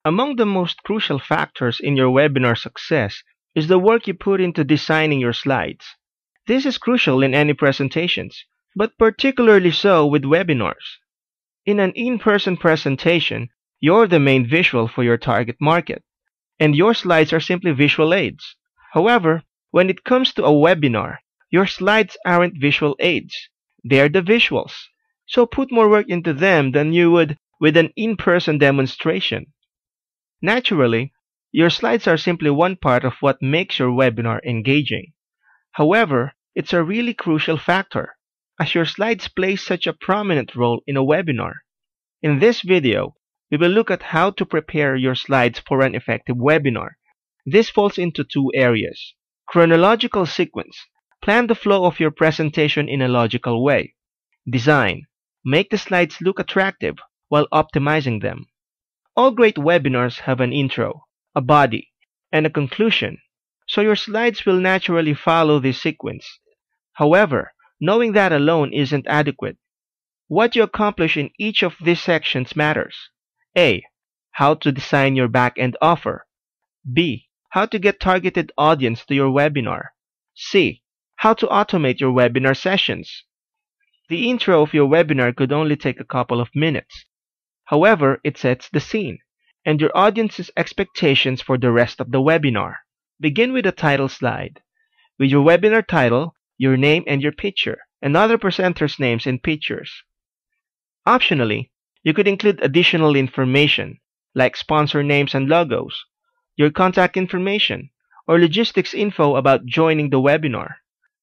Among the most crucial factors in your webinar success is the work you put into designing your slides. This is crucial in any presentations, but particularly so with webinars. In an in-person presentation, you're the main visual for your target market, and your slides are simply visual aids. However, when it comes to a webinar, your slides aren't visual aids. They're the visuals. So put more work into them than you would with an in-person demonstration. Naturally, your slides are simply one part of what makes your webinar engaging. However, it's a really crucial factor, as your slides play such a prominent role in a webinar. In this video, we will look at how to prepare your slides for an effective webinar. This falls into two areas. Chronological sequence. Plan the flow of your presentation in a logical way. Design. Make the slides look attractive while optimizing them. All great webinars have an intro, a body, and a conclusion, so your slides will naturally follow this sequence. However, knowing that alone isn't adequate. What you accomplish in each of these sections matters. A. How to design your back-end offer. B. How to get targeted audience to your webinar. C. How to automate your webinar sessions. The intro of your webinar could only take a couple of minutes. However, it sets the scene, and your audience's expectations for the rest of the webinar. Begin with a title slide. With your webinar title, your name and your picture, and other presenters' names and pictures. Optionally, you could include additional information, like sponsor names and logos, your contact information, or logistics info about joining the webinar.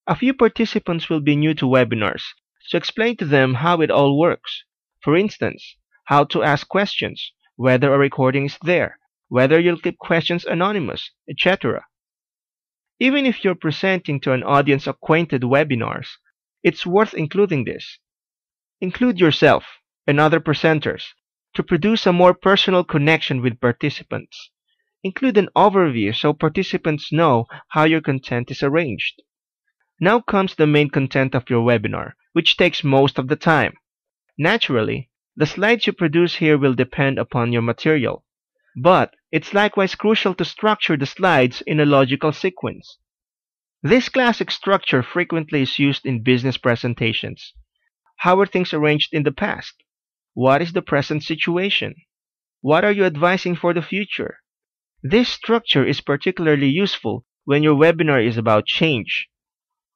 A few participants will be new to webinars, so explain to them how it all works. For instance, how to ask questions, whether a recording is there, whether you'll keep questions anonymous, etc. Even if you're presenting to an audience acquainted webinars, it's worth including this. Include yourself and other presenters to produce a more personal connection with participants. Include an overview so participants know how your content is arranged. Now comes the main content of your webinar, which takes most of the time. Naturally, the slides you produce here will depend upon your material, but it's likewise crucial to structure the slides in a logical sequence. This classic structure frequently is used in business presentations. How were things arranged in the past? What is the present situation? What are you advising for the future? This structure is particularly useful when your webinar is about change,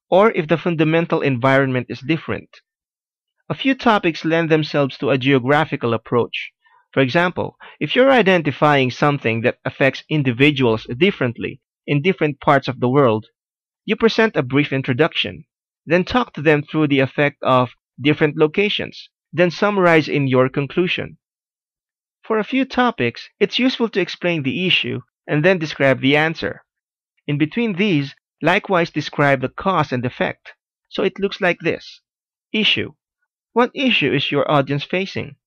or if the fundamental environment is different. A few topics lend themselves to a geographical approach. For example, if you're identifying something that affects individuals differently in different parts of the world, you present a brief introduction, then talk to them through the effect of different locations, then summarize in your conclusion. For a few topics, it's useful to explain the issue and then describe the answer. In between these, likewise describe the cause and effect, so it looks like this. Issue. What issue is your audience facing?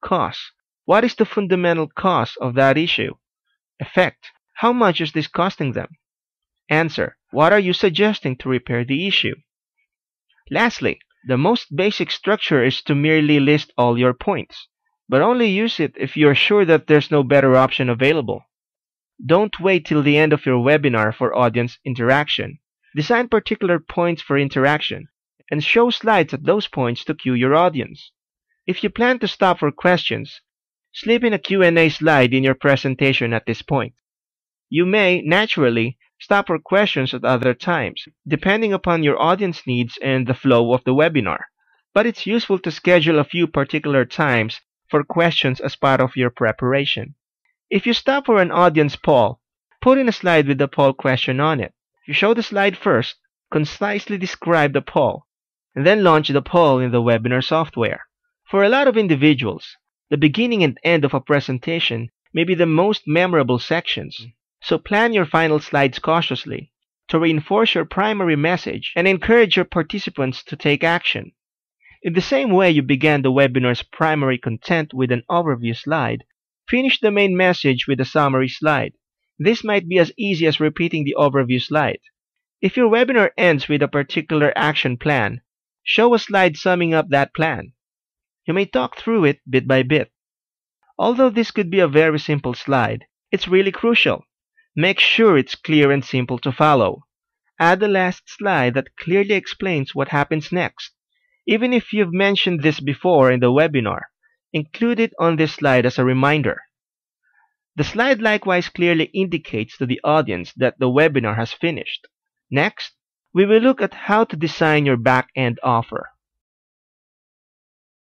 Cause. What is the fundamental cause of that issue? Effect. How much is this costing them? Answer. What are you suggesting to repair the issue? Lastly, the most basic structure is to merely list all your points, but only use it if you're sure that there's no better option available. Don't wait till the end of your webinar for audience interaction. Design particular points for interaction, and show slides at those points to cue your audience. If you plan to stop for questions, slip in a Q&A slide in your presentation at this point. You may, naturally, stop for questions at other times, depending upon your audience needs and the flow of the webinar, but it's useful to schedule a few particular times for questions as part of your preparation. If you stop for an audience poll, put in a slide with the poll question on it. You show the slide first, concisely describe the poll, and then launch the poll in the webinar software. For a lot of individuals, the beginning and end of a presentation may be the most memorable sections, so plan your final slides cautiously to reinforce your primary message and encourage your participants to take action. In the same way you began the webinar's primary content with an overview slide, finish the main message with a summary slide. This might be as easy as repeating the overview slide. If your webinar ends with a particular action plan, show a slide summing up that plan. You may talk through it bit by bit. Although this could be a very simple slide, it's really crucial. Make sure it's clear and simple to follow. Add the last slide that clearly explains what happens next. Even if you've mentioned this before in the webinar, include it on this slide as a reminder. The slide likewise clearly indicates to the audience that the webinar has finished. Next, we will look at how to design your back-end offer.